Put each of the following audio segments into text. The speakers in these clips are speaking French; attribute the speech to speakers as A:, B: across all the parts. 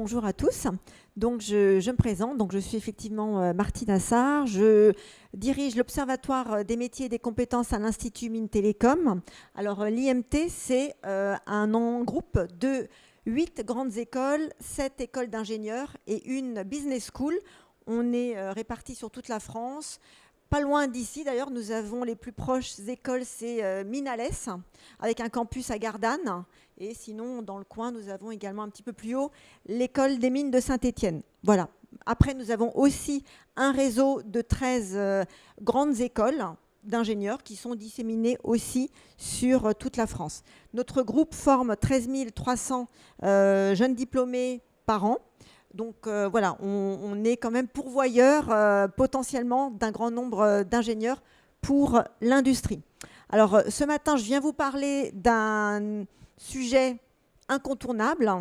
A: bonjour à tous. Donc, je me présente. Donc, je suis effectivement Martine Assard. Je dirige l'Observatoire des métiers et des compétences à l'Institut Mines Télécom. Alors, l'IMT, c'est un groupe de 8 grandes écoles, 7 écoles d'ingénieurs et une business school. On est répartis sur toute la France. Pas loin d'ici, d'ailleurs, nous avons les plus proches écoles, c'est Minalès, avec un campus à Gardanne. Et sinon, dans le coin, nous avons également un petit peu plus haut l'école des mines de Saint-Étienne. Voilà. Après, nous avons aussi un réseau de 13 grandes écoles d'ingénieurs qui sont disséminées aussi sur toute la France. Notre groupe forme 13 300 jeunes diplômés par an. Donc voilà, on est quand même pourvoyeur potentiellement d'un grand nombre d'ingénieurs pour l'industrie. Alors ce matin, je viens vous parler d'un sujet incontournable.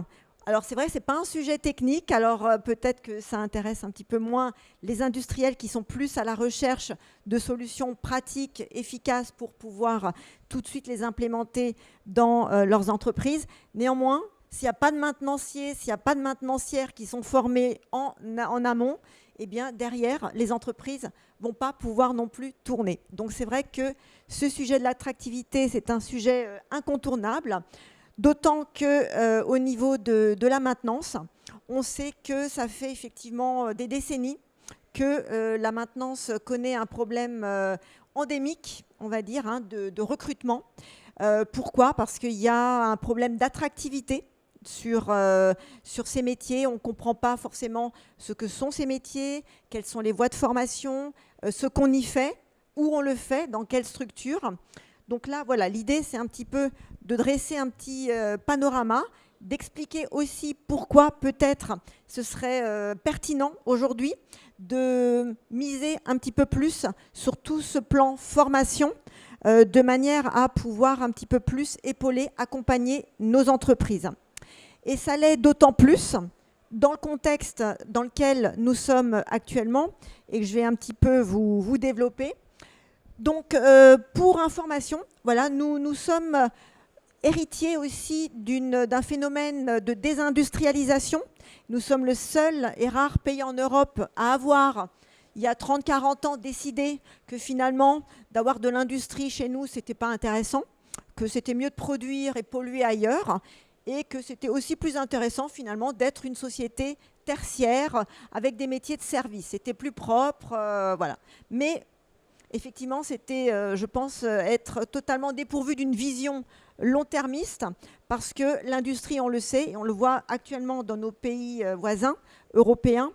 A: Alors c'est vrai que ce n'est pas un sujet technique, alors peut-être que ça intéresse un petit peu moins les industriels qui sont plus à la recherche de solutions pratiques, efficaces pour pouvoir tout de suite les implémenter dans leurs entreprises. Néanmoins, s'il n'y a pas de maintenanciers, s'il n'y a pas de maintenancières qui sont formés en amont, eh bien derrière, les entreprises ne vont pas pouvoir non plus tourner. Donc c'est vrai que ce sujet de l'attractivité, c'est un sujet incontournable, d'autant qu'au niveau de la maintenance, on sait que ça fait effectivement des décennies que la maintenance connaît un problème endémique, on va dire, de recrutement. Pourquoi ? Parce qu'il y a un problème d'attractivité sur ces métiers. On ne comprend pas forcément ce que sont ces métiers, quelles sont les voies de formation, ce qu'on y fait, où on le fait, dans quelle structure. Donc là, voilà, l'idée, c'est un petit peu de dresser un petit panorama, d'expliquer aussi pourquoi peut-être ce serait pertinent aujourd'hui de miser un petit peu plus sur tout ce plan formation de manière à pouvoir un petit peu plus épauler, accompagner nos entreprises. Et ça l'est d'autant plus dans le contexte dans lequel nous sommes actuellement et que je vais un petit peu vous développer. Donc, pour information, voilà, nous sommes héritiers aussi d'un phénomène de désindustrialisation. Nous sommes le seul et rare pays en Europe à avoir, il y a 30-40 ans, décidé que finalement, d'avoir de l'industrie chez nous, ce n'était pas intéressant, que c'était mieux de produire et polluer ailleurs, et que c'était aussi plus intéressant finalement d'être une société tertiaire avec des métiers de service. C'était plus propre, voilà. Mais effectivement, c'était, je pense, être totalement dépourvu d'une vision long-termiste, parce que l'industrie, on le sait, et on le voit actuellement dans nos pays voisins européens,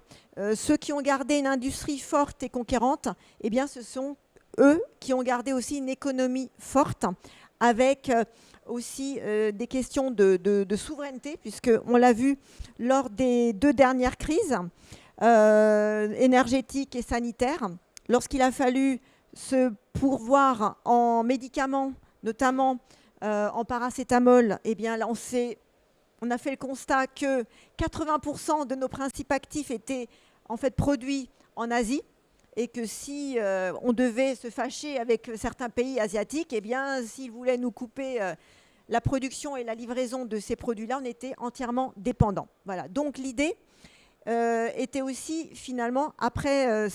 A: ceux qui ont gardé une industrie forte et conquérante, eh bien, ce sont eux qui ont gardé aussi une économie forte, avec aussi des questions de souveraineté, puisqu'on l'a vu lors des 2 dernières crises énergétiques et sanitaires, lorsqu'il a fallu se pourvoir en médicaments, notamment en paracétamol, eh bien là on a fait le constat que 80% de nos principes actifs étaient en fait produits en Asie, et que si on devait se fâcher avec certains pays asiatiques, eh bien s'ils voulaient nous couper la production et la livraison de ces produits-là, on était entièrement dépendants. Voilà. Donc l'idée était aussi finalement, après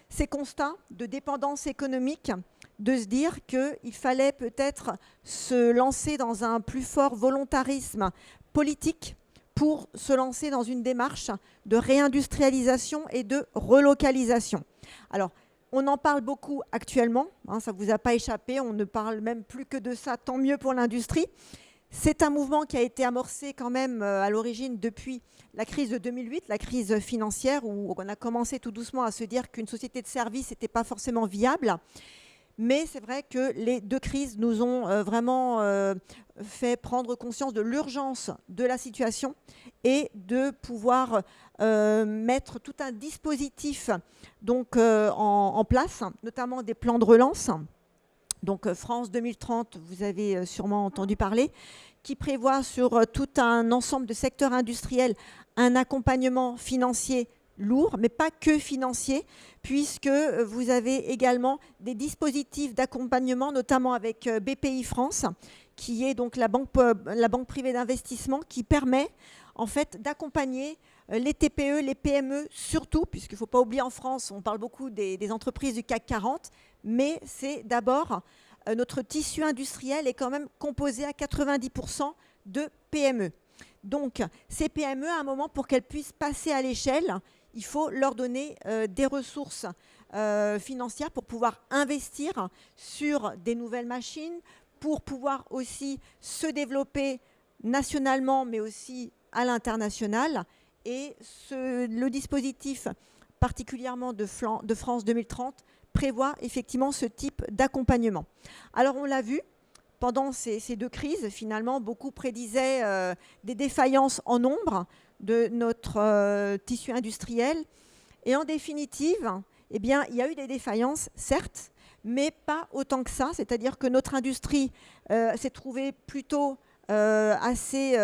A: ces constats de dépendance économique, de se dire qu'il fallait peut-être se lancer dans un plus fort volontarisme politique pour se lancer dans une démarche de réindustrialisation et de relocalisation. Alors, on en parle beaucoup actuellement, ça ne vous a pas échappé, on ne parle même plus que de ça, tant mieux pour l'industrie. C'est un mouvement qui a été amorcé quand même à l'origine depuis la crise de 2008, la crise financière, où on a commencé tout doucement à se dire qu'une société de service n'était pas forcément viable. Mais c'est vrai que les 2 crises nous ont vraiment fait prendre conscience de l'urgence de la situation et de pouvoir mettre tout un dispositif donc, en place, notamment des plans de relance. Donc France 2030, vous avez sûrement entendu parler, qui prévoit sur tout un ensemble de secteurs industriels un accompagnement financier lourd, mais pas que financier, puisque vous avez également des dispositifs d'accompagnement, notamment avec BPI France, qui est donc la banque privée d'investissement, qui permet en fait d'accompagner les TPE, les PME surtout, puisqu'il ne faut pas oublier en France, on parle beaucoup des entreprises du CAC 40, mais c'est d'abord notre tissu industriel est quand même composé à 90% de PME. Donc ces PME, à un moment, pour qu'elles puissent passer à l'échelle, il faut leur donner des ressources financières pour pouvoir investir sur des nouvelles machines, pour pouvoir aussi se développer nationalement, mais aussi à l'international. Et le dispositif, particulièrement de France 2030, prévoit effectivement ce type d'accompagnement. Alors on l'a vu, pendant ces deux crises, finalement, beaucoup prédisaient des défaillances en nombre de notre tissu industriel. Et en définitive, eh bien, il y a eu des défaillances, certes, mais pas autant que ça. C'est-à-dire que notre industrie s'est trouvée plutôt assez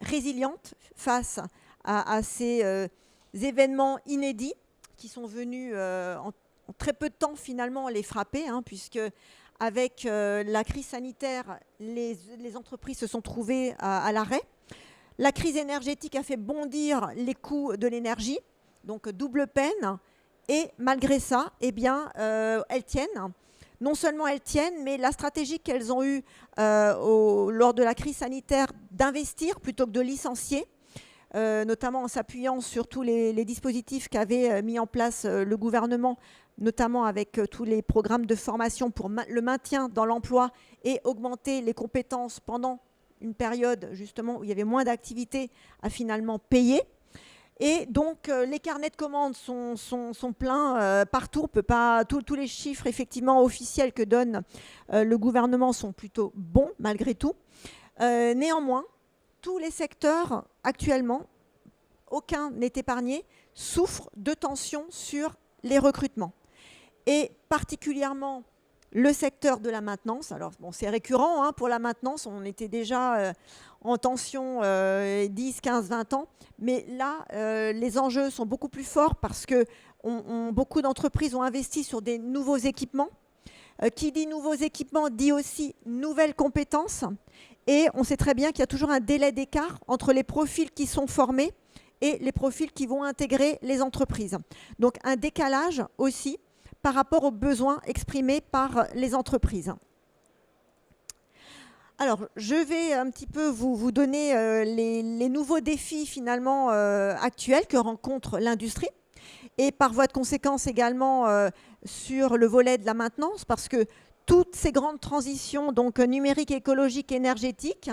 A: résiliente face à ces événements inédits qui sont venus en très peu de temps finalement les frapper, puisque avec la crise sanitaire, les entreprises se sont trouvées à l'arrêt. La crise énergétique a fait bondir les coûts de l'énergie, donc double peine. Et malgré ça, eh bien, elles tiennent. Non seulement elles tiennent, mais la stratégie qu'elles ont eue lors de la crise sanitaire d'investir plutôt que de licencier, notamment en s'appuyant sur tous les dispositifs qu'avait mis en place le gouvernement, notamment avec tous les programmes de formation pour le maintien dans l'emploi et augmenter les compétences pendant une période justement où il y avait moins d'activité, a finalement payé. Et donc, les carnets de commandes sont pleins partout. Tous les chiffres effectivement officiels que donne le gouvernement sont plutôt bons, malgré tout. Néanmoins, tous les secteurs, actuellement, aucun n'est épargné, souffrent de tensions sur les recrutements. Et particulièrement le secteur de la maintenance. Alors, bon, c'est récurrent pour la maintenance. On était déjà en tension 10, 15, 20 ans. Mais là, les enjeux sont beaucoup plus forts parce que beaucoup d'entreprises ont investi sur des nouveaux équipements. Qui dit nouveaux équipements dit aussi nouvelles compétences. Et on sait très bien qu'il y a toujours un délai d'écart entre les profils qui sont formés et les profils qui vont intégrer les entreprises. Donc, un décalage aussi par rapport aux besoins exprimés par les entreprises. Alors, je vais un petit peu vous donner les nouveaux défis finalement actuels que rencontre l'industrie et par voie de conséquence également sur le volet de la maintenance, parce que toutes ces grandes transitions donc numériques, écologiques, énergétiques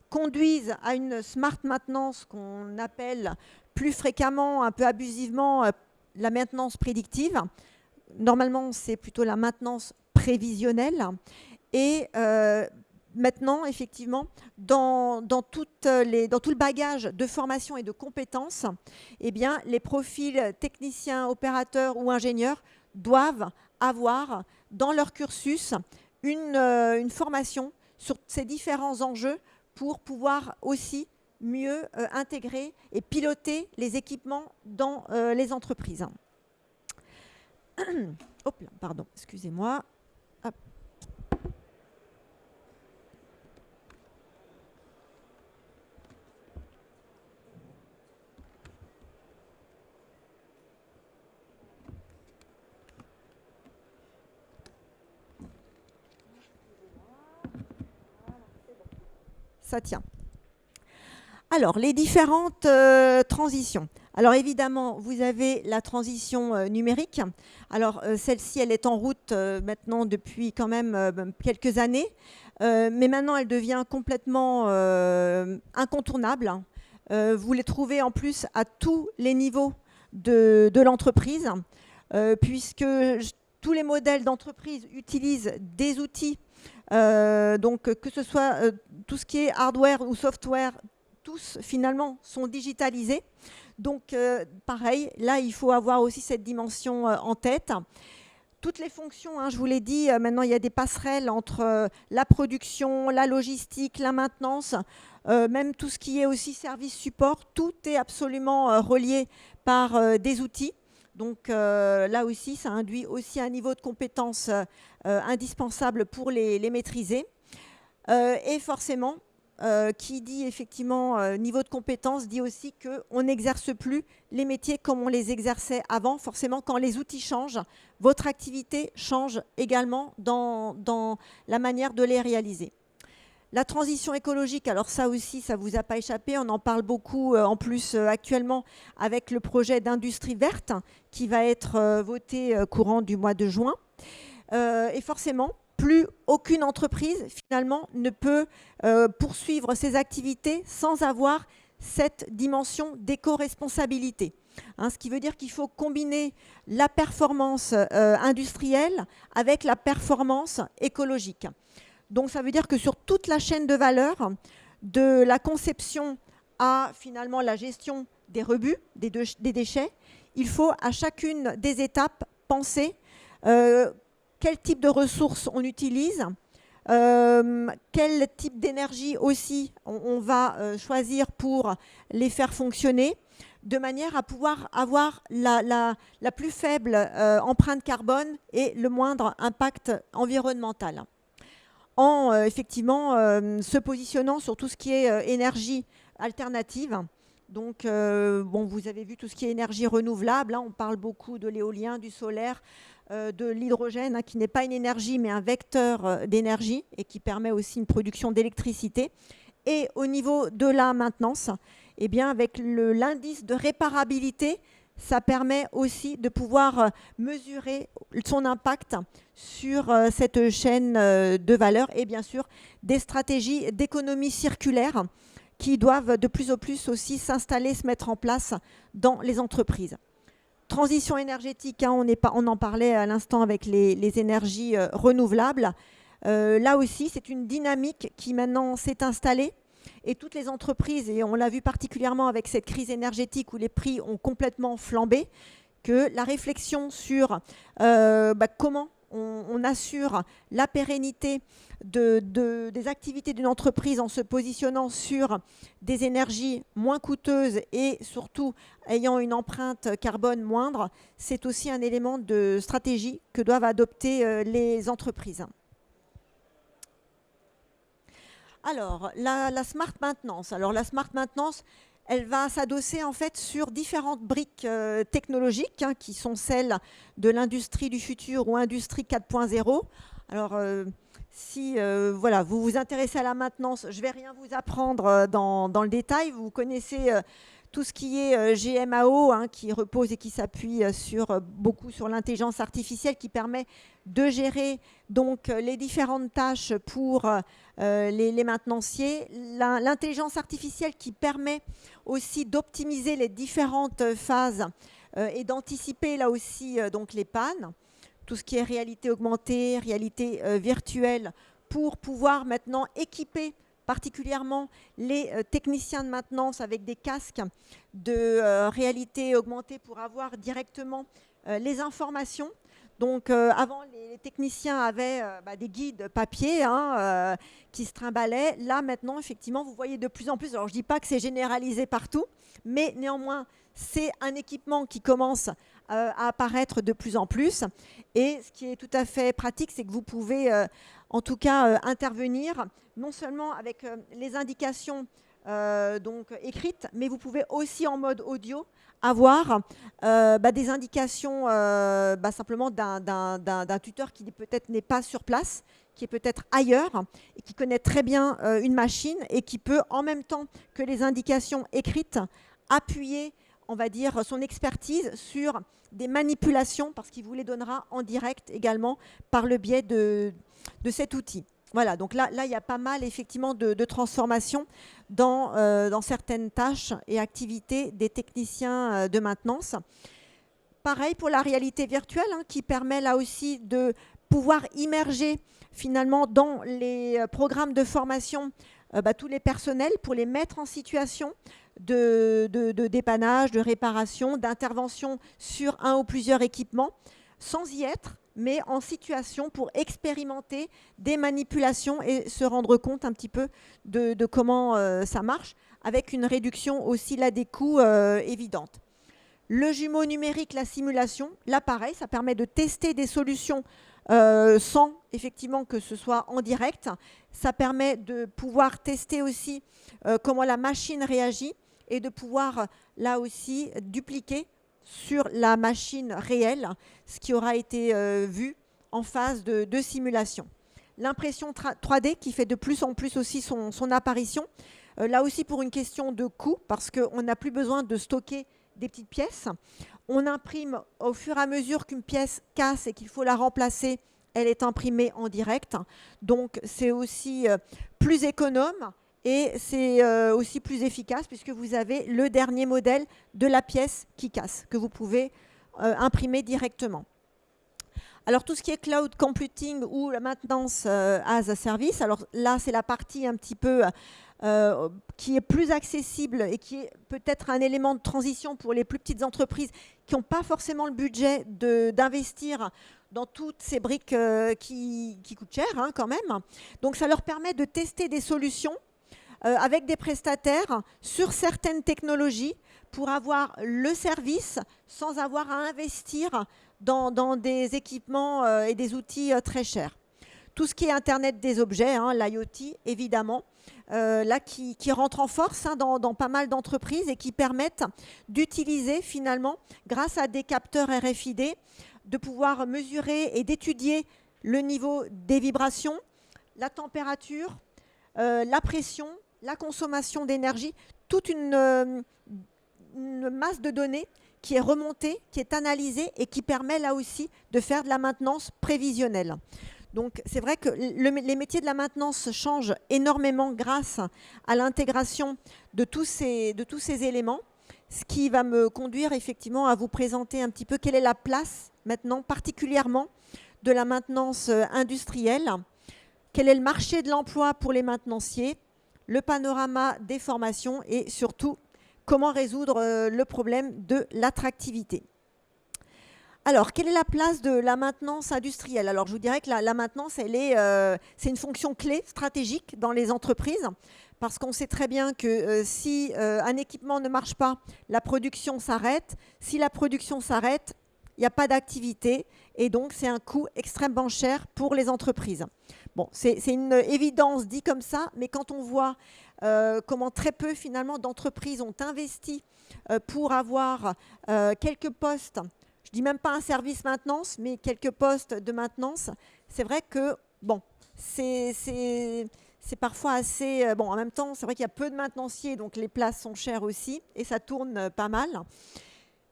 A: conduisent à une smart maintenance qu'on appelle plus fréquemment, un peu abusivement, la maintenance prédictive. Normalement, c'est plutôt la maintenance prévisionnelle. Et maintenant, effectivement, dans tout le bagage de formation et de compétences, eh bien, les profils techniciens, opérateurs ou ingénieurs doivent avoir dans leur cursus une formation sur ces différents enjeux pour pouvoir aussi mieux intégrer et piloter les équipements dans les entreprises. Hop là, pardon, excusez-moi. Hop. Ça tient. Alors, les différentes transitions. Alors, évidemment, vous avez la transition numérique. Alors, celle-ci, elle est en route maintenant depuis quand même quelques années. Mais maintenant, elle devient complètement incontournable. Vous les trouvez en plus à tous les niveaux de l'entreprise, puisque tous les modèles d'entreprise utilisent des outils. Donc, que ce soit tout ce qui est hardware ou software, tous finalement sont digitalisés. Donc pareil, là il faut avoir aussi cette dimension en tête. Toutes les fonctions, je vous l'ai dit, maintenant il y a des passerelles entre la production, la logistique, la maintenance, même tout ce qui est aussi service support, tout est absolument relié par des outils. Donc là aussi, ça induit aussi un niveau de compétence indispensable pour les maîtriser. Et forcément, qui dit effectivement niveau de compétence, dit aussi qu'on n'exerce plus les métiers comme on les exerçait avant. Forcément, quand les outils changent, votre activité change également dans la manière de les réaliser. La transition écologique, alors ça aussi, ça ne vous a pas échappé, on en parle beaucoup en plus actuellement avec le projet d'industrie verte qui va être voté courant du mois de juin. Et forcément, plus aucune entreprise finalement ne peut poursuivre ses activités sans avoir cette dimension d'éco-responsabilité. Ce qui veut dire qu'il faut combiner la performance industrielle avec la performance écologique. Donc ça veut dire que sur toute la chaîne de valeur, de la conception à finalement la gestion des rebuts, des déchets, il faut à chacune des étapes penser quel type de ressources on utilise, quel type d'énergie aussi on va choisir pour les faire fonctionner, de manière à pouvoir avoir la plus faible empreinte carbone et le moindre impact environnemental. En effectivement se positionnant sur tout ce qui est énergie alternative. Donc, vous avez vu tout ce qui est énergie renouvelable. On parle beaucoup de l'éolien, du solaire, de l'hydrogène, qui n'est pas une énergie, mais un vecteur d'énergie et qui permet aussi une production d'électricité. Et au niveau de la maintenance, eh bien, avec l'indice de réparabilité, ça permet aussi de pouvoir mesurer son impact sur cette chaîne de valeur et bien sûr des stratégies d'économie circulaire qui doivent de plus en plus aussi s'installer, se mettre en place dans les entreprises. Transition énergétique, on en parlait à l'instant avec les énergies renouvelables. Là aussi, c'est une dynamique qui maintenant s'est installée. Et toutes les entreprises, et on l'a vu particulièrement avec cette crise énergétique où les prix ont complètement flambé, que la réflexion sur comment on assure la pérennité des activités d'une entreprise en se positionnant sur des énergies moins coûteuses et surtout ayant une empreinte carbone moindre, c'est aussi un élément de stratégie que doivent adopter les entreprises. Alors, la smart maintenance. Alors, la smart maintenance, elle va s'adosser en fait sur différentes briques technologiques qui sont celles de l'industrie du futur ou industrie 4.0. Alors, si vous vous intéressez à la maintenance, je ne vais rien vous apprendre dans le détail. Vous connaissez tout ce qui est GMAO, qui repose et qui s'appuie beaucoup sur l'intelligence artificielle qui permet de gérer donc les différentes tâches pour les maintenanciers. L'intelligence artificielle qui permet aussi d'optimiser les différentes phases et d'anticiper là aussi donc les pannes. Tout ce qui est réalité augmentée, réalité virtuelle, pour pouvoir maintenant équiper particulièrement les techniciens de maintenance avec des casques de réalité augmentée pour avoir directement les informations. Donc avant, les techniciens avaient des guides papier qui se trimballaient. Là, maintenant, effectivement, vous voyez de plus en plus, alors je ne dis pas que c'est généralisé partout, mais néanmoins, c'est un équipement qui commence à apparaître de plus en plus. Et ce qui est tout à fait pratique, c'est que vous pouvez en tout cas intervenir non seulement avec les indications donc écrites, mais vous pouvez aussi en mode audio avoir des indications simplement d'un tuteur qui peut-être n'est pas sur place, qui est peut-être ailleurs et qui connaît très bien une machine et qui peut en même temps que les indications écrites appuyer, on va dire, son expertise sur des manipulations parce qu'il vous les donnera en direct également par le biais de cet outil. Voilà, donc là, il y a pas mal effectivement de transformations dans certaines tâches et activités des techniciens de maintenance. Pareil pour la réalité virtuelle qui permet là aussi de pouvoir immerger finalement dans les programmes de formation tous les personnels pour les mettre en situation de dépannage, de réparation, d'intervention sur un ou plusieurs équipements, sans y être, mais en situation pour expérimenter des manipulations et se rendre compte un petit peu de comment ça marche, avec une réduction aussi là des coûts évidente. Le jumeau numérique, la simulation, là pareil, ça permet de tester des solutions sans effectivement que ce soit en direct. Ça permet de pouvoir tester aussi comment la machine réagit et de pouvoir là aussi dupliquer sur la machine réelle ce qui aura été vu en phase de simulation. L'impression 3D qui fait de plus en plus aussi son apparition, là aussi pour une question de coût, parce qu'on n'a plus besoin de stocker des petites pièces. On imprime au fur et à mesure qu'une pièce casse et qu'il faut la remplacer, elle est imprimée en direct. Donc c'est aussi plus économe et c'est aussi plus efficace puisque vous avez le dernier modèle de la pièce qui casse, que vous pouvez imprimer directement. Alors tout ce qui est cloud computing ou la maintenance as a service, alors là c'est la partie un petit peu qui est plus accessible et qui est peut-être un élément de transition pour les plus petites entreprises qui n'ont pas forcément le budget d'investir dans toutes ces briques qui coûtent cher quand même. Donc ça leur permet de tester des solutions avec des prestataires sur certaines technologies pour avoir le service sans avoir à investir dans des équipements et des outils très chers. Tout ce qui est Internet des objets, l'IoT évidemment, là qui rentre en force dans pas mal d'entreprises et qui permettent d'utiliser finalement, grâce à des capteurs RFID, de pouvoir mesurer et d'étudier le niveau des vibrations, la température, la pression, la consommation d'énergie, toute une masse de données qui est remontée, qui est analysée et qui permet là aussi de faire de la maintenance prévisionnelle. Donc c'est vrai que les métiers de la maintenance changent énormément grâce à l'intégration de tous ces éléments, ce qui va me conduire effectivement à vous présenter un petit peu quelle est la place maintenant particulièrement de la maintenance industrielle, quel est le marché de l'emploi pour les maintenanciers, le panorama des formations et surtout comment résoudre le problème de l'attractivité. Alors, quelle est la place de la maintenance industrielle? Alors, je vous dirais que la maintenance, c'est une fonction clé, stratégique dans les entreprises, parce qu'on sait très bien que si un équipement ne marche pas, la production s'arrête. Si la production s'arrête, il n'y a pas d'activité, et donc c'est un coût extrêmement cher pour les entreprises. Bon, c'est une évidence dit comme ça, mais quand on voit comment très peu finalement d'entreprises ont investi pour avoir quelques postes, je ne dis même pas un service maintenance, mais quelques postes de maintenance, c'est vrai que bon, c'est parfois assez... Bon, en même temps, c'est vrai qu'il y a peu de maintenanciers, donc les places sont chères aussi, et ça tourne pas mal.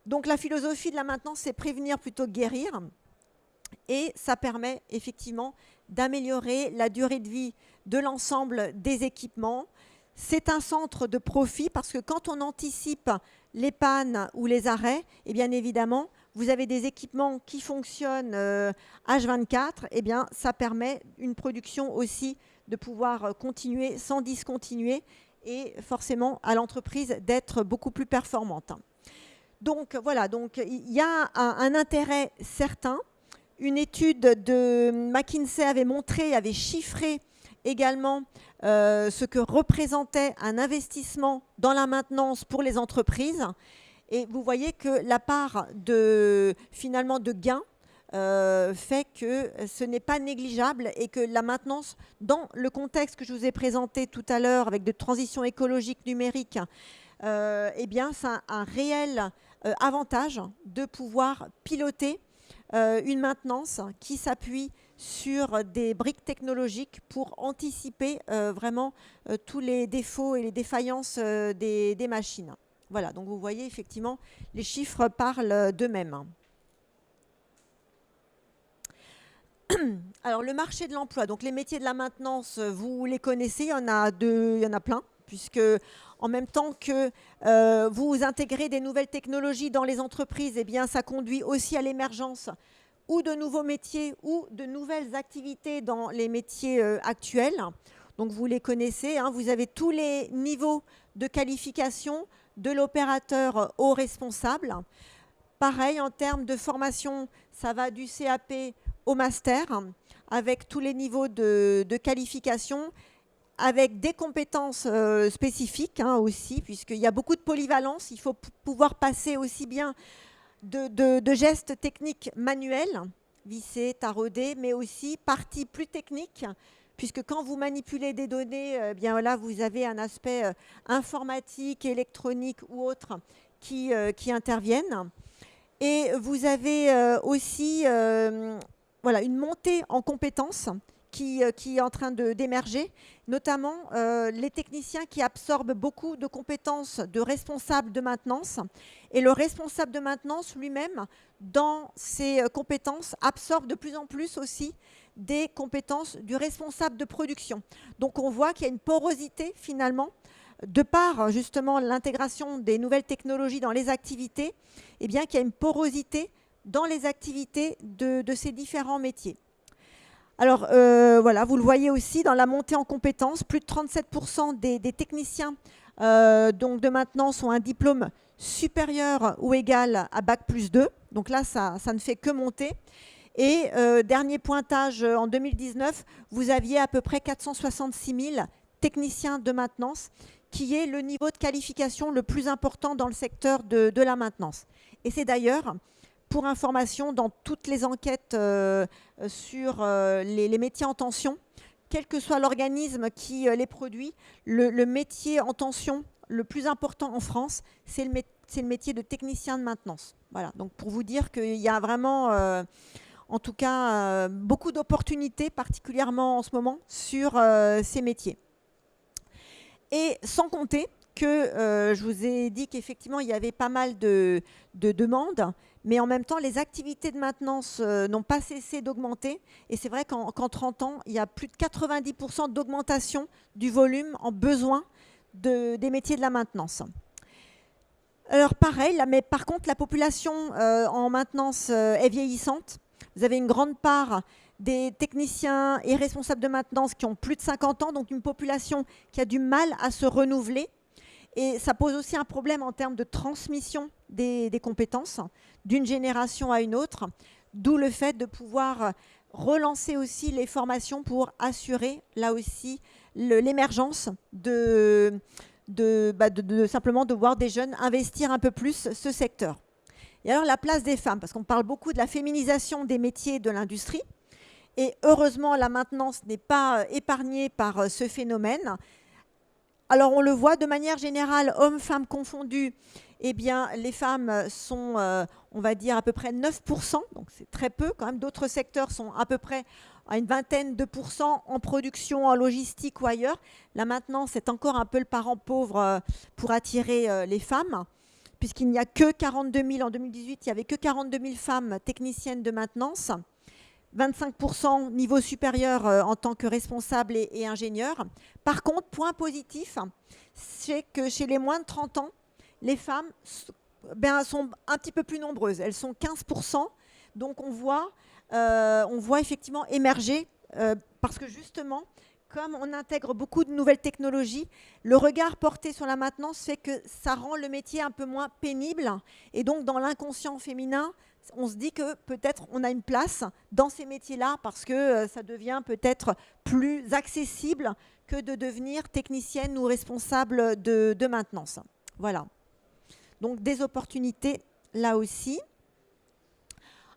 A: Donc la philosophie de la maintenance, c'est prévenir plutôt que guérir, et ça permet effectivement d'améliorer la durée de vie de l'ensemble des équipements. C'est un centre de profit parce que quand on anticipe les pannes ou les arrêts, et bien évidemment, vous avez des équipements qui fonctionnent H24, et bien ça permet une production aussi de pouvoir continuer sans discontinuer et forcément à l'entreprise d'être beaucoup plus performante. Donc voilà, donc il y a un intérêt certain. Une étude de McKinsey avait montré, avait chiffré également ce que représentait un investissement dans la maintenance pour les entreprises. Et vous voyez que la part finalement de gains fait que ce n'est pas négligeable et que la maintenance, dans le contexte que je vous ai présenté tout à l'heure avec de transition écologique numérique, eh bien, ça a un réel avantage de pouvoir piloter une maintenance qui s'appuie sur des briques technologiques pour anticiper vraiment tous les défauts et les défaillances des machines. Voilà, donc vous voyez effectivement, les chiffres parlent d'eux-mêmes. Alors le marché de l'emploi, donc les métiers de la maintenance, vous les connaissez, il y en a plein, puisque en même temps que vous intégrez des nouvelles technologies dans les entreprises, eh bien ça conduit aussi à l'émergence ou de nouveaux métiers ou de nouvelles activités dans les métiers actuels. Donc vous les connaissez, vous avez tous les niveaux de qualification de l'opérateur au responsable. Pareil, en termes de formation, ça va du CAP au master, avec tous les niveaux de qualification, avec des compétences spécifiques aussi, puisqu'il y a beaucoup de polyvalence. Il faut pouvoir passer aussi bien de gestes techniques manuels, visser, tarauder, mais aussi partie plus technique, puisque quand vous manipulez des données, bien là, vous avez un aspect informatique, électronique ou autre qui interviennent. Et vous avez aussi voilà, une montée en compétences qui est en train d'émerger, notamment les techniciens qui absorbent beaucoup de compétences de responsables de maintenance. Et le responsable de maintenance lui-même, dans ses compétences, absorbe de plus en plus aussi des compétences du responsable de production. Donc on voit qu'il y a une porosité finalement, de par justement l'intégration des nouvelles technologies dans les activités, eh bien qu'il y a une porosité dans les activités de ces différents métiers. Alors voilà, vous le voyez aussi dans la montée en compétences, plus de 37% des techniciens donc de maintenance ont un diplôme supérieur ou égal à Bac+2. Donc là, ça ne fait que monter. Et dernier pointage, en 2019, vous aviez à peu près 466 000 techniciens de maintenance, qui est le niveau de qualification le plus important dans le secteur de la maintenance. Et c'est d'ailleurs, pour information, dans toutes les enquêtes sur les métiers en tension, quel que soit l'organisme qui les produit, le métier en tension le plus important en France, c'est le métier de technicien de maintenance. Voilà, donc pour vous dire qu'il y a vraiment, en tout cas, beaucoup d'opportunités, particulièrement en ce moment, sur ces métiers. Et sans compter que je vous ai dit qu'effectivement, il y avait pas mal de demandes, mais en même temps, les activités de maintenance n'ont pas cessé d'augmenter. Et c'est vrai qu'en 30 ans, il y a plus de 90% d'augmentation du volume en besoin des métiers de la maintenance. Alors pareil, là, mais par contre, la population en maintenance est vieillissante. Vous avez une grande part des techniciens et responsables de maintenance qui ont plus de 50 ans, donc une population qui a du mal à se renouveler. Et ça pose aussi un problème en termes de transmission des compétences d'une génération à une autre, d'où le fait de pouvoir relancer aussi les formations pour assurer là aussi l'émergence simplement de voir des jeunes investir un peu plus ce secteur. Et alors la place des femmes, parce qu'on parle beaucoup de la féminisation des métiers de l'industrie, et heureusement la maintenance n'est pas épargnée par ce phénomène. Alors on le voit de manière générale, hommes-femmes confondus, eh bien les femmes sont, on va dire, à peu près 9%, donc c'est très peu quand même. D'autres secteurs sont à peu près à une vingtaine de pourcents en production, en logistique ou ailleurs. La maintenance est encore un peu le parent pauvre pour attirer les femmes, puisqu'il n'y a que 42 000, en 2018, il n'y avait que 42 000 femmes techniciennes de maintenance, 25% niveau supérieur en tant que responsable et ingénieur. Par contre, point positif, c'est que chez les moins de 30 ans, les femmes sont un petit peu plus nombreuses. Elles sont 15%. Donc on voit effectivement émerger, parce que justement, comme on intègre beaucoup de nouvelles technologies, le regard porté sur la maintenance fait que ça rend le métier un peu moins pénible. Et donc, dans l'inconscient féminin, on se dit que peut-être on a une place dans ces métiers-là parce que ça devient peut-être plus accessible que de devenir technicienne ou responsable de maintenance. Voilà. Donc, des opportunités là aussi.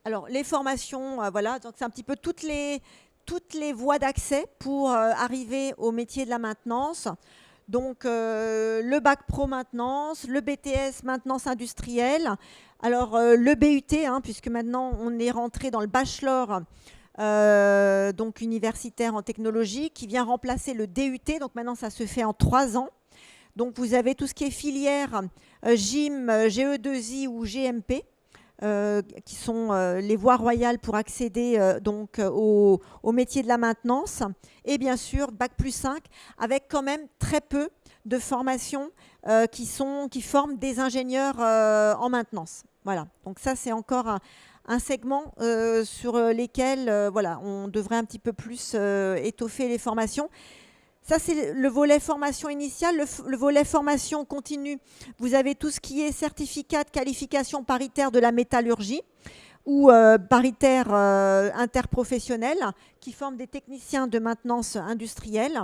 A: Alors, les formations, voilà, donc c'est un petit peu toutes les voies d'accès pour arriver au métier de la maintenance. Donc, le bac pro maintenance, le BTS maintenance industrielle, alors le BUT, puisque maintenant on est rentré dans le bachelor donc universitaire en technologie, qui vient remplacer le DUT, donc maintenant ça se fait en 3 ans. Donc, vous avez tout ce qui est filière GYM, GE2I ou GMP, qui sont les voies royales pour accéder donc au métier de la maintenance, et bien sûr Bac+5, avec quand même très peu de formations qui forment des ingénieurs en maintenance. Voilà, donc ça c'est encore un segment sur lesquels voilà, on devrait un petit peu plus étoffer les formations. Ça, c'est le volet formation initiale. Le volet formation continue, vous avez tout ce qui est certificat de qualification paritaire de la métallurgie ou paritaire interprofessionnel, qui forment des techniciens de maintenance industrielle.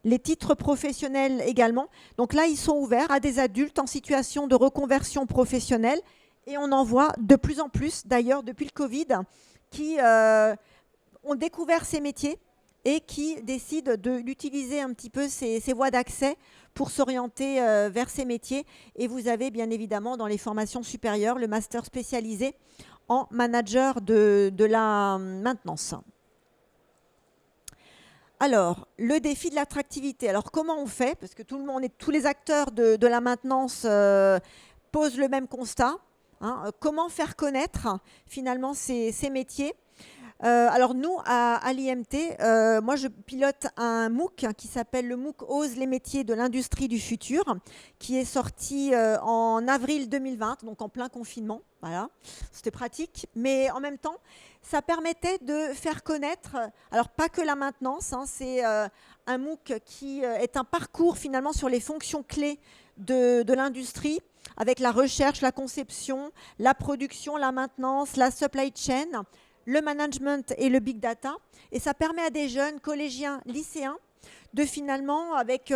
A: Les titres professionnels également. Donc là, ils sont ouverts à des adultes en situation de reconversion professionnelle. Et on en voit de plus en plus, d'ailleurs, depuis le Covid, qui ont découvert ces métiers et qui décident d'utiliser un petit peu ces voies d'accès pour s'orienter vers ces métiers. Et vous avez bien évidemment dans les formations supérieures le master spécialisé en manager de la maintenance. Alors, le défi de l'attractivité. Alors, comment on fait? Parce que tous les acteurs de la maintenance posent le même constat. Hein. Comment faire connaître finalement ces métiers? Alors nous, à l'IMT, moi je pilote un MOOC qui s'appelle le MOOC Ose les métiers de l'industrie du futur, qui est sorti en avril 2020, donc en plein confinement. Voilà, c'était pratique. Mais en même temps, ça permettait de faire connaître, alors pas que la maintenance, hein, c'est un MOOC qui est un parcours finalement sur les fonctions clés de l'industrie, avec la recherche, la conception, la production, la maintenance, la supply chain, le management et le big data. Et ça permet à des jeunes collégiens, lycéens, de finalement, avec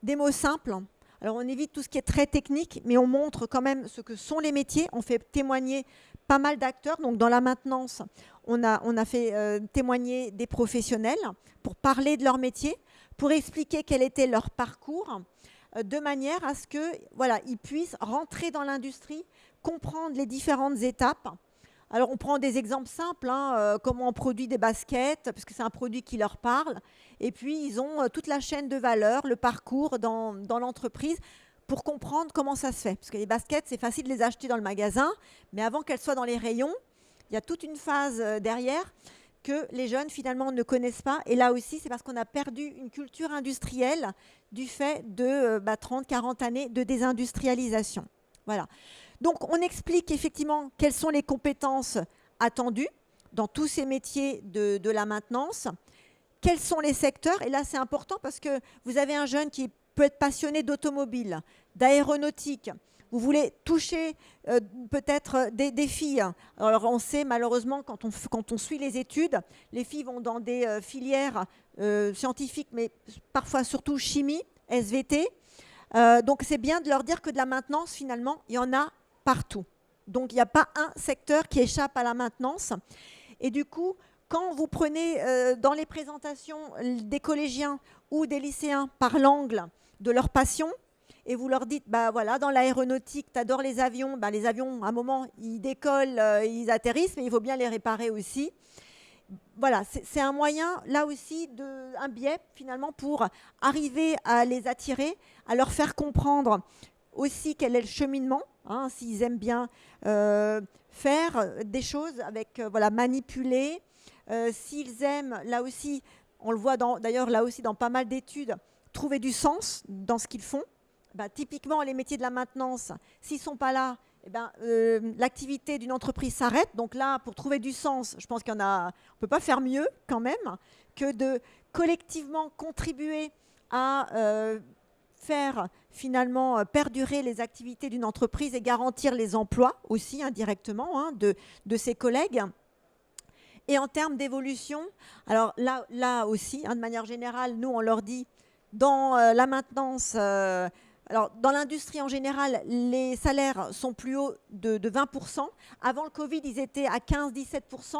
A: des mots simples, alors on évite tout ce qui est très technique, mais on montre quand même ce que sont les métiers. On fait témoigner pas mal d'acteurs. Donc dans la maintenance, on a fait témoigner des professionnels pour parler de leur métier, pour expliquer quel était leur parcours, de manière à ce que, voilà, ils puissent rentrer dans l'industrie, comprendre les différentes étapes. Alors, on prend des exemples simples, hein, comment on produit des baskets, parce que c'est un produit qui leur parle. Et puis, ils ont toute la chaîne de valeur, le parcours dans l'entreprise pour comprendre comment ça se fait. Parce que les baskets, c'est facile de les acheter dans le magasin, mais avant qu'elles soient dans les rayons, il y a toute une phase derrière que les jeunes, finalement, ne connaissent pas. Et là aussi, c'est parce qu'on a perdu une culture industrielle du fait de 30-40 années de désindustrialisation. Voilà. Donc, on explique effectivement quelles sont les compétences attendues dans tous ces métiers de la maintenance, quels sont les secteurs. Et là, c'est important parce que vous avez un jeune qui peut être passionné d'automobile, d'aéronautique. Vous voulez toucher peut-être des filles. Alors, on sait malheureusement, quand on suit les études, les filles vont dans des filières scientifiques, mais parfois surtout chimie, SVT. Donc, c'est bien de leur dire que de la maintenance, finalement, il y en a partout. Donc, il n'y a pas un secteur qui échappe à la maintenance. Et du coup, quand vous prenez dans les présentations des collégiens ou des lycéens par l'angle de leur passion, et vous leur dites, bah voilà, dans l'aéronautique, tu adores les avions, bah, les avions, à un moment, ils décollent, ils atterrissent, mais il faut bien les réparer aussi. Voilà, c'est un moyen, là aussi, un biais, finalement, pour arriver à les attirer, à leur faire comprendre aussi quel est le cheminement, hein, s'ils aiment bien faire des choses avec, voilà, manipuler, s'ils aiment, là aussi, on le voit d'ailleurs là aussi dans pas mal d'études, trouver du sens dans ce qu'ils font. Bah, typiquement, les métiers de la maintenance, s'ils ne sont pas là, eh ben, l'activité d'une entreprise s'arrête. Donc là, pour trouver du sens, je pense qu'on ne peut pas faire mieux quand même que de collectivement contribuer à faire finalement perdurer les activités d'une entreprise et garantir les emplois aussi indirectement hein, de ses collègues. Et en termes d'évolution, alors là aussi, hein, de manière générale, nous, on leur dit, dans la maintenance, alors dans l'industrie en général, les salaires sont plus hauts de 20%. Avant le Covid, ils étaient à 15-17%.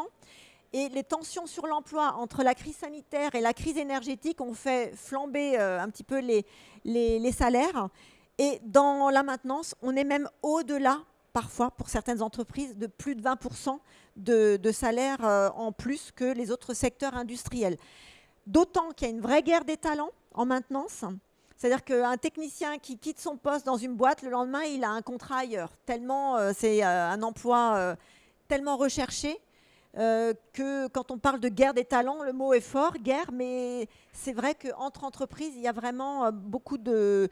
A: Et les tensions sur l'emploi entre la crise sanitaire et la crise énergétique ont fait flamber un petit peu les salaires. Et dans la maintenance, on est même au-delà, parfois, pour certaines entreprises, de plus de 20% de salaire en plus que les autres secteurs industriels. D'autant qu'il y a une vraie guerre des talents en maintenance. C'est-à-dire qu'un technicien qui quitte son poste dans une boîte, le lendemain, il a un contrat ailleurs. Tellement c'est un emploi tellement recherché. Que quand on parle de guerre des talents, le mot est fort, guerre, mais c'est vrai qu'entre entreprises, il y a vraiment beaucoup de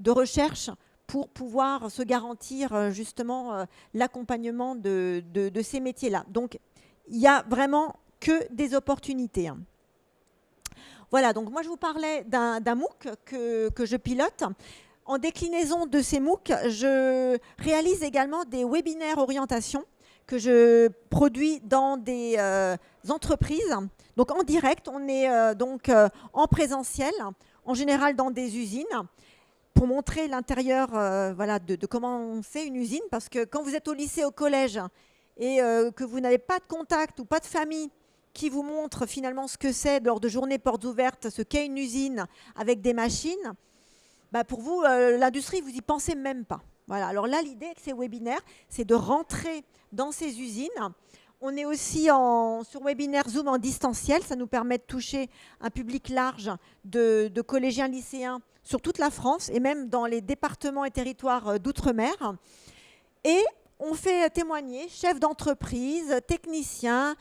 A: recherche pour pouvoir se garantir justement l'accompagnement de ces métiers-là. Donc, il n'y a vraiment que des opportunités. Voilà, donc moi je vous parlais d'un MOOC que je pilote. En déclinaison de ces MOOC, je réalise également des webinaires orientation que je produis dans des entreprises. Donc en direct, on est en présentiel, en général dans des usines, pour montrer l'intérieur voilà, de comment on fait une usine. Parce que quand vous êtes au lycée, au collège, et que vous n'avez pas de contact ou pas de famille qui vous montre finalement ce que c'est lors de journées portes ouvertes, ce qu'est une usine avec des machines, bah pour vous, l'industrie, vous n'y pensez même pas. Voilà. Alors là, l'idée avec ces webinaires, c'est de rentrer dans ces usines. On est aussi sur webinaire Zoom en distanciel. Ça nous permet de toucher un public large de collégiens, lycéens sur toute la France et même dans les départements et territoires d'outre-mer. Et on fait témoigner chefs d'entreprise, techniciens,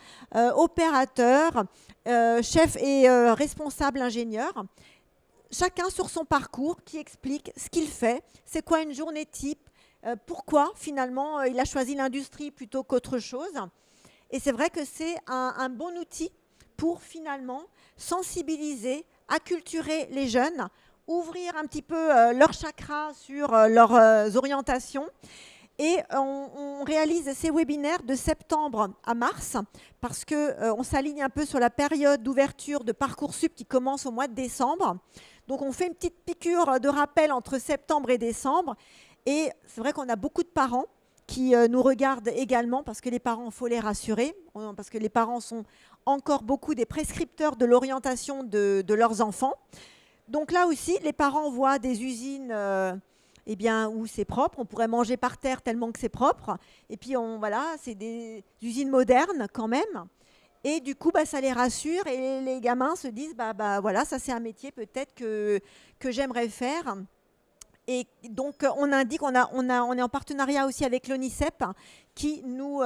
A: opérateurs, chefs et responsables ingénieurs, chacun sur son parcours qui explique ce qu'il fait, c'est quoi une journée type, pourquoi finalement il a choisi l'industrie plutôt qu'autre chose. Et c'est vrai que c'est un bon outil pour finalement sensibiliser, acculturer les jeunes, ouvrir un petit peu leur chakra sur leurs orientations. Et on réalise ces webinaires de septembre à mars parce qu'on s'aligne un peu sur la période d'ouverture de Parcoursup qui commence au mois de décembre. Donc on fait une petite piqûre de rappel entre septembre et décembre. Et c'est vrai qu'on a beaucoup de parents qui nous regardent également parce que les parents, il faut les rassurer, parce que les parents sont encore beaucoup des prescripteurs de l'orientation de leurs enfants. Donc là aussi, les parents voient des usines eh bien, où c'est propre, on pourrait manger par terre tellement que c'est propre. Et puis voilà, c'est des usines modernes quand même. Et du coup, ça les rassure et les gamins se disent, voilà, ça c'est un métier peut-être que j'aimerais faire. Et donc, on indique, on est en partenariat aussi avec l'ONICEP qui nous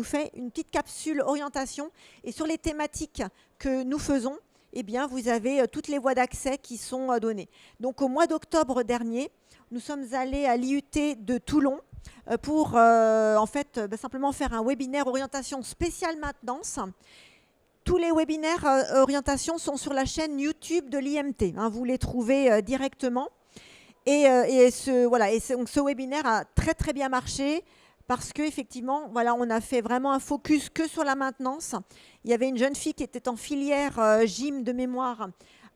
A: fait une petite capsule orientation. Et sur les thématiques que nous faisons, eh bien, vous avez toutes les voies d'accès qui sont données. Donc, au mois d'octobre dernier, nous sommes allés à l'IUT de Toulon pour en fait simplement faire un webinaire orientation spéciale maintenance. Tous les webinaires orientation sont sur la chaîne YouTube de l'IMT. Vous les trouvez directement. Et ce webinaire a très très bien marché parce qu'effectivement, voilà, on a fait vraiment un focus que sur la maintenance. Il y avait une jeune fille qui était en filière gym de mémoire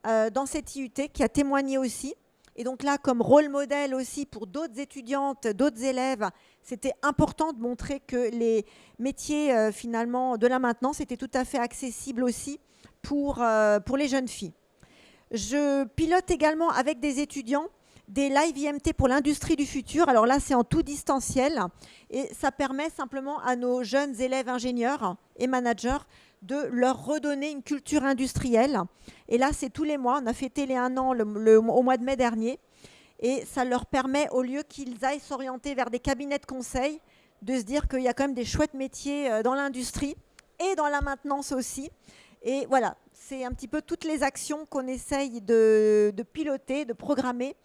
A: dans cette IUT qui a témoigné aussi. Et donc là, comme rôle modèle aussi pour d'autres étudiantes, d'autres élèves, c'était important de montrer que les métiers finalement de la maintenance étaient tout à fait accessibles aussi pour les jeunes filles. Je pilote également avec des étudiants des live IMT pour l'industrie du futur. Alors là, c'est en tout distanciel et ça permet simplement à nos jeunes élèves ingénieurs et managers de leur redonner une culture industrielle. Et là, c'est tous les mois. On a fêté les 1 an au mois de mai dernier. Et ça leur permet, au lieu qu'ils aillent s'orienter vers des cabinets de conseil, de se dire qu'il y a quand même des chouettes métiers dans l'industrie et dans la maintenance aussi. Et voilà, c'est un petit peu toutes les actions qu'on essaye de piloter, de programmer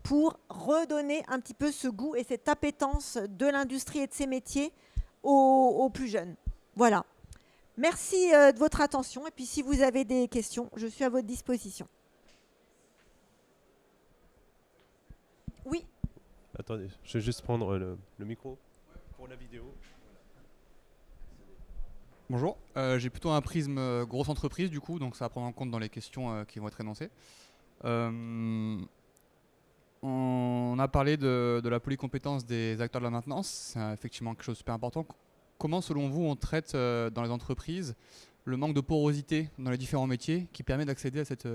A: pour redonner un petit peu ce goût et cette appétence de l'industrie et de ces métiers aux plus jeunes. Voilà. Merci de votre attention. Et puis, si vous avez des questions, je suis à votre disposition. Oui.
B: Attendez, je vais juste prendre le micro pour la vidéo.
C: Bonjour, j'ai plutôt un prisme grosse entreprise du coup, donc ça va prendre en compte dans les questions qui vont être énoncées. On a parlé de la polycompétence des acteurs de la maintenance, c'est effectivement quelque chose de super important. Comment selon vous on traite dans les entreprises le manque de porosité dans les différents métiers qui permet d'accéder à cette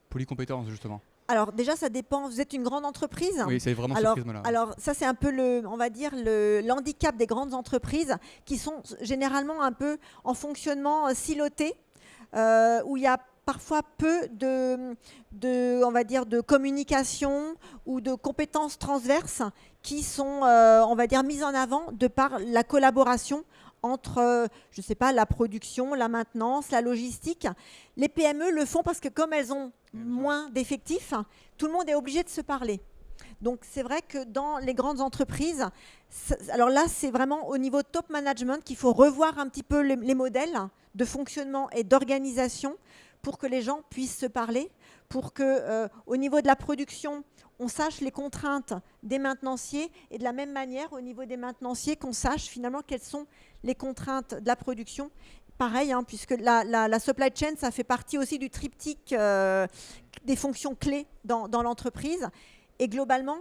C: polycompétence justement?
A: Alors déjà, ça dépend. Vous êtes une grande entreprise?
C: Oui, c'est vraiment ce prisme-là.
A: Alors ça, c'est un peu on va dire l'handicap des grandes entreprises qui sont généralement un peu en fonctionnement siloté, où il y a parfois peu on va dire, de communication ou de compétences transverses qui sont, on va dire, mises en avant de par la collaboration entre, je ne sais pas, la production, la maintenance, la logistique. Les PME le font parce que comme elles ont moins d'effectifs, tout le monde est obligé de se parler. Donc c'est vrai que dans les grandes entreprises, alors là c'est vraiment au niveau top management qu'il faut revoir un petit peu les modèles de fonctionnement et d'organisation pour que les gens puissent se parler, pour que au niveau de la production, on sache les contraintes des maintenanciers et de la même manière au niveau des maintenanciers qu'on sache finalement quelles sont les contraintes de la production. Pareil, puisque la supply chain, ça fait partie aussi du triptyque des fonctions clés dans l'entreprise. Et globalement,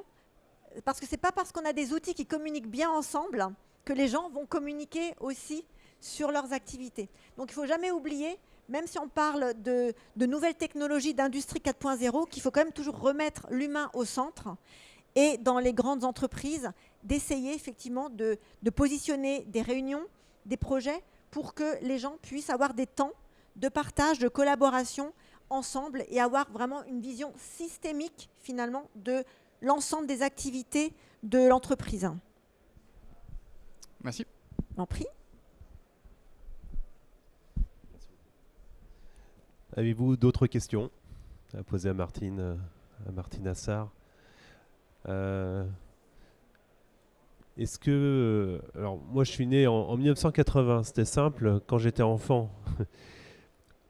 A: parce que ce n'est pas parce qu'on a des outils qui communiquent bien ensemble que les gens vont communiquer aussi sur leurs activités. Donc il ne faut jamais oublier, même si on parle de nouvelles technologies, d'industrie 4.0, qu'il faut quand même toujours remettre l'humain au centre. Et dans les grandes entreprises, d'essayer effectivement de positionner des réunions, des projets, pour que les gens puissent avoir des temps de partage, de collaboration ensemble et avoir vraiment une vision systémique finalement de l'ensemble des activités de l'entreprise.
C: Merci.
A: En prie.
B: Avez-vous d'autres questions à poser à Martine Assar? Est-ce que... alors, moi, je suis né en 1980. C'était simple. Quand j'étais enfant,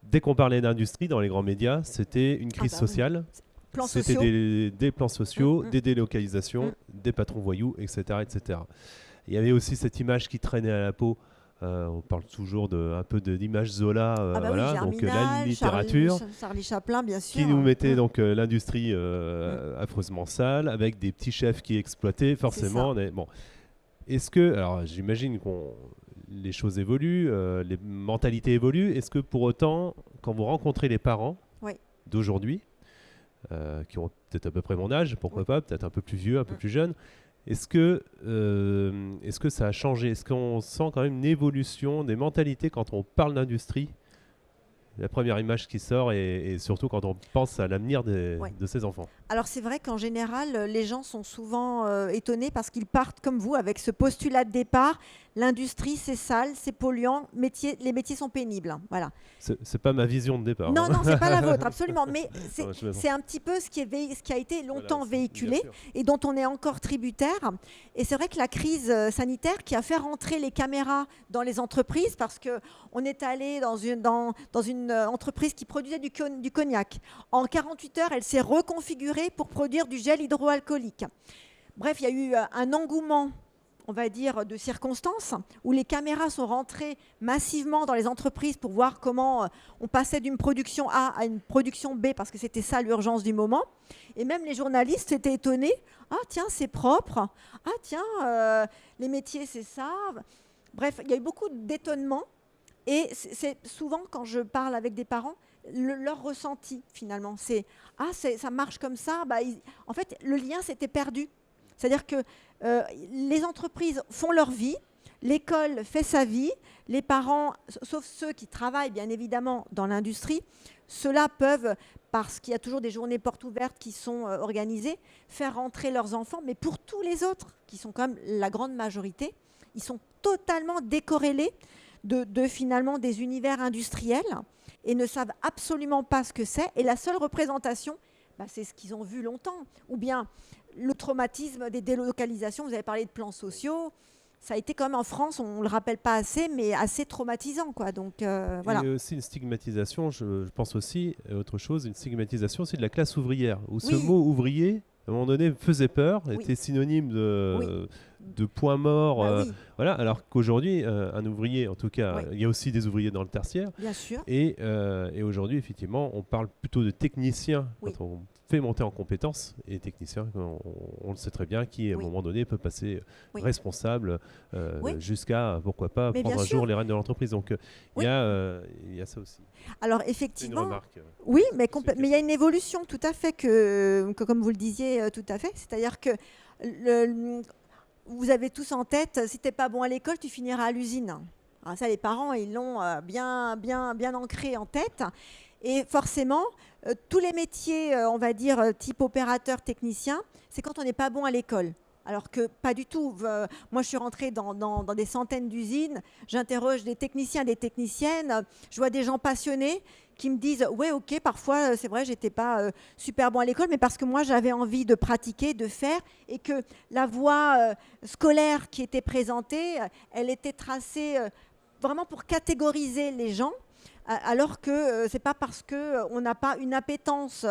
B: dès qu'on parlait d'industrie dans les grands médias, c'était une crise sociale.
A: Plans
B: C'était
A: sociaux.
B: des plans sociaux, des délocalisations, des patrons voyous, etc., etc. Il y avait aussi cette image qui traînait à la peau. On parle toujours un peu d'image Zola, voilà, donc la littérature,
A: Charlie Chaplin, bien sûr.
B: qui nous mettait donc l'industrie affreusement sale, avec des petits chefs qui exploitaient forcément. Bon, est-ce que, alors j'imagine les choses évoluent, les mentalités évoluent. Est-ce que pour autant, quand vous rencontrez les parents d'aujourd'hui, qui ont peut-être à peu près mon âge, pourquoi pas, peut-être un peu plus vieux, un peu plus jeunes, est-ce que ça a changé? Est-ce qu'on sent quand même une évolution des mentalités quand on parle d'industrie? La première image qui sort et surtout quand on pense à l'avenir de ces enfants.
A: Alors c'est vrai qu'en général, les gens sont souvent étonnés parce qu'ils partent comme vous avec ce postulat de départ. L'industrie, c'est sale, c'est polluant, les métiers sont pénibles. Voilà.
B: C'est pas ma vision de départ.
A: Non, c'est pas la vôtre, absolument. Mais c'est un petit peu ce qui a été longtemps véhiculé et dont on est encore tributaire. Et c'est vrai que la crise sanitaire qui a fait rentrer les caméras dans les entreprises, parce qu'on est allé dans une entreprise qui produisait du cognac. En 48 heures, elle s'est reconfigurée pour produire du gel hydroalcoolique. Bref, il y a eu un engouement, on va dire, de circonstances, où les caméras sont rentrées massivement dans les entreprises pour voir comment on passait d'une production A à une production B, parce que c'était ça l'urgence du moment. Et même les journalistes étaient étonnés. Ah tiens, c'est propre. Ah tiens, les métiers, c'est ça. Bref, il y a eu beaucoup d'étonnement. Et c'est souvent, quand je parle avec des parents, leur ressenti, finalement, c'est « Ah, ça marche comme ça ». En fait, le lien s'était perdu. C'est-à-dire que les entreprises font leur vie, l'école fait sa vie, les parents, sauf ceux qui travaillent bien évidemment dans l'industrie, ceux-là peuvent, parce qu'il y a toujours des journées portes ouvertes qui sont organisées, faire rentrer leurs enfants. Mais pour tous les autres, qui sont quand même la grande majorité, ils sont totalement décorrélés de finalement des univers industriels et ne savent absolument pas ce que c'est. Et la seule représentation, c'est ce qu'ils ont vu longtemps. Ou bien le traumatisme des délocalisations. Vous avez parlé de plans sociaux. Ça a été quand même en France, on ne le rappelle pas assez, mais assez traumatisant, quoi. Donc, voilà.
B: Il y a aussi une stigmatisation, je pense aussi, autre chose, une stigmatisation aussi de la classe ouvrière, où ce mot ouvrier, à un moment donné, faisait peur, était synonyme de point mort. Voilà, alors qu'aujourd'hui, un ouvrier, en tout cas, il y a aussi des ouvriers dans le tertiaire.
A: Bien sûr.
B: Et aujourd'hui, effectivement, on parle plutôt de technicien quand on fait monter en compétences. Et technicien, on le sait très bien, qui, à un moment donné, peut passer responsable jusqu'à, pourquoi pas, prendre un jour les rênes de l'entreprise. Donc, il y a ça aussi.
A: Alors, effectivement,
B: une remarque,
A: mais il y a une évolution tout à fait que comme vous le disiez tout à fait. C'est-à-dire que vous avez tous en tête, si tu n'es pas bon à l'école, tu finiras à l'usine. Alors ça, les parents, ils l'ont bien ancré en tête. Et forcément, tous les métiers, on va dire, type opérateur, technicien, c'est quand on n'est pas bon à l'école. Alors que pas du tout. Moi, je suis rentrée dans des centaines d'usines, j'interroge des techniciens, des techniciennes, je vois des gens passionnés qui me disent « Ouais, ok, parfois, c'est vrai, j'étais pas super bon à l'école, mais parce que moi, j'avais envie de pratiquer, de faire, et que la voie scolaire qui était présentée, elle était tracée vraiment pour catégoriser les gens. alors que c'est pas parce qu'on n'a pas une appétence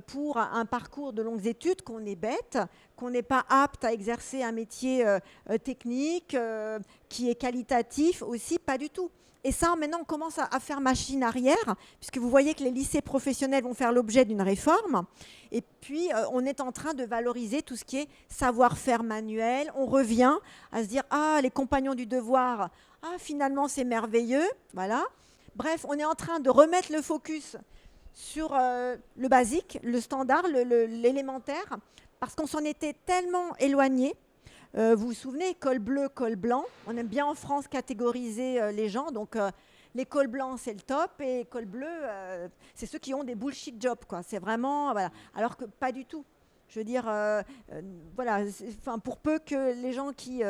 A: pour un parcours de longues études qu'on est bête, qu'on n'est pas apte à exercer un métier technique qui est qualitatif aussi, pas du tout. Et ça, maintenant, on commence à faire machine arrière, puisque vous voyez que les lycées professionnels vont faire l'objet d'une réforme. Et puis, on est en train de valoriser tout ce qui est savoir-faire manuel. On revient à se dire, ah, les compagnons du devoir, ah, finalement, c'est merveilleux. Voilà. Bref, on est en train de remettre le focus sur le basique, le standard, l'élémentaire, parce qu'on s'en était tellement éloigné. Vous vous souvenez, col bleu, col blanc. On aime bien en France catégoriser les gens. Donc, les cols blancs, c'est le top. Et col bleu, c'est ceux qui ont des bullshit jobs, quoi. C'est vraiment... Voilà. Alors que pas du tout. Je veux dire, voilà, pour peu que les gens qui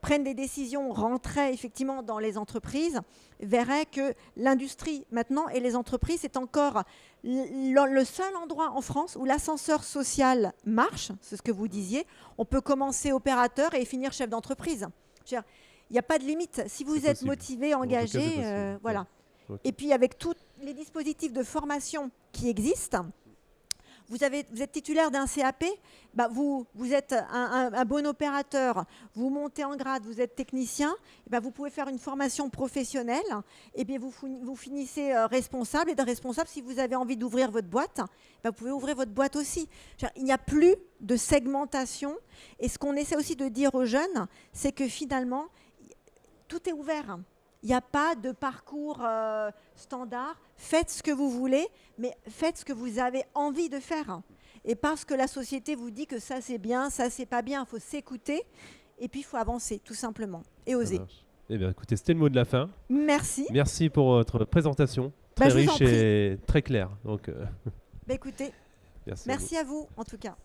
A: prennent des décisions rentraient effectivement dans les entreprises, verraient que l'industrie maintenant et les entreprises, c'est encore le seul endroit en France où l'ascenseur social marche, c'est ce que vous disiez. On peut commencer opérateur et finir chef d'entreprise. Il n'y a pas de limite. Si vous êtes motivé, engagé, voilà. Okay. Et puis avec tous les dispositifs de formation qui existent, vous êtes titulaire d'un CAP, bah vous êtes un bon opérateur, vous montez en grade, vous êtes technicien, bah vous pouvez faire une formation professionnelle et bien vous finissez responsable. Et de responsable, si vous avez envie d'ouvrir votre boîte, bah vous pouvez ouvrir votre boîte aussi. Il n'y a plus de segmentation. Et ce qu'on essaie aussi de dire aux jeunes, c'est que finalement, tout est ouvert. Il n'y a pas de parcours standard. Faites ce que vous voulez, mais faites ce que vous avez envie de faire. Et parce que la société vous dit que ça c'est bien, ça c'est pas bien, il faut s'écouter et puis il faut avancer tout simplement et oser.
B: Eh bien, écoutez, c'était le mot de la fin.
A: Merci.
B: Merci pour votre présentation, très riche et très claire. Donc,
A: écoutez, merci à vous en tout cas.